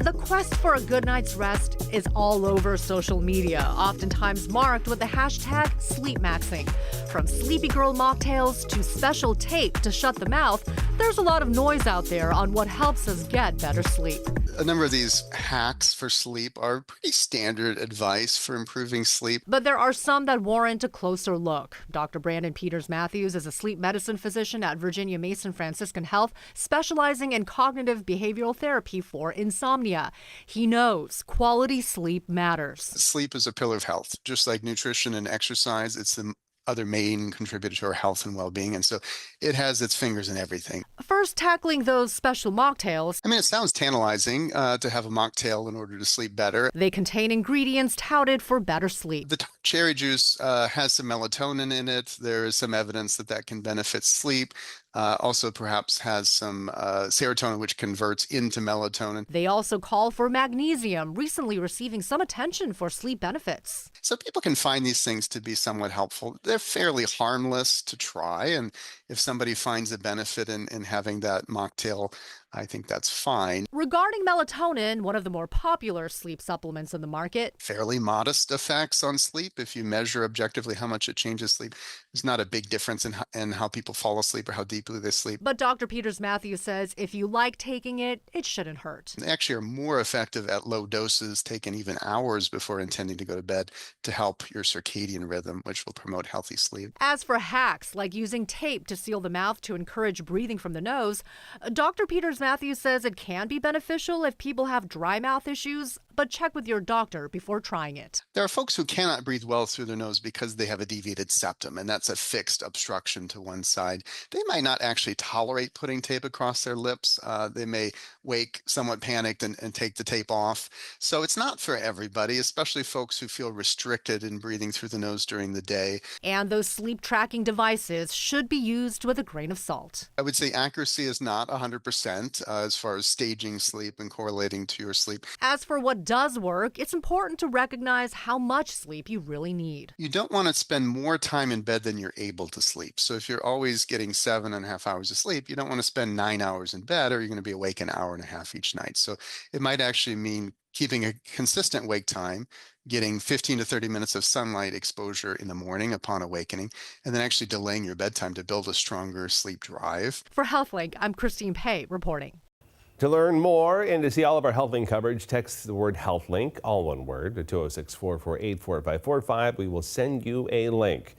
The quest for a good night's rest is all over social media, oftentimes marked with the hashtag sleepmaxxing. From sleepy girl mocktails to special tape to shut the mouth, there's a lot of noise out there on what helps us get better sleep. A number of these hacks for sleep are pretty standard advice for improving sleep. But there are some that warrant a closer look. Dr. Brandon Peters-Matthews is a sleep medicine physician at Virginia Mason Franciscan Health, specializing in cognitive behavioral therapy for insomnia. He knows quality sleep matters. Sleep is a pillar of health. Just like nutrition and exercise, it's the other main contributor to our health and well-being. And so it has its fingers in everything. First, tackling those special mocktails. I mean, it sounds tantalizing to have a mocktail in order to sleep better. They contain ingredients touted for better sleep. The cherry juice has some melatonin in it. There is some evidence that that can benefit sleep. Also perhaps has some serotonin, which converts into melatonin. They also call for magnesium, recently receiving some attention for sleep benefits. So people can find these things to be somewhat helpful. They're fairly harmless to try. And if somebody finds a benefit in having that mocktail, I think that's fine. Regarding melatonin, one of the more popular sleep supplements in the market, fairly modest effects on sleep. If you measure objectively how much it changes sleep, there's not a big difference in how people fall asleep or how deeply they sleep. But Dr. Peters-Matthews says if you like taking it, it shouldn't hurt. They actually are more effective at low doses, taken even hours before intending to go to bed, to help your circadian rhythm, which will promote healthy sleep. As for hacks like using tape to seal the mouth to encourage breathing from the nose, Dr. Peters-Matthews says it can be beneficial if people have dry mouth issues, but check with your doctor before trying it. There are folks who cannot breathe well through their nose because they have a deviated septum, and that's a fixed obstruction to one side. They might not actually tolerate putting tape across their lips. They may wake somewhat panicked and take the tape off. So it's not for everybody, especially folks who feel restricted in breathing through the nose during the day. And those sleep tracking devices should be used with a grain of salt. I would say accuracy is not 100% as far as staging sleep and correlating to your sleep. As for what does work, it's important to recognize how much sleep you really need. You don't want to spend more time in bed than you're able to sleep. So if you're always getting 7.5 hours of sleep, you don't want to spend 9 hours in bed, or you're going to be awake an hour and a half each night. So it might actually mean keeping a consistent wake time, getting 15 to 30 minutes of sunlight exposure in the morning upon awakening, and then actually delaying your bedtime to build a stronger sleep drive. For HealthLink, I'm Christine Pei reporting. To learn more and to see all of our HealthLink coverage, text the word HealthLink, all one word, to 206-448-4545. We will send you a link.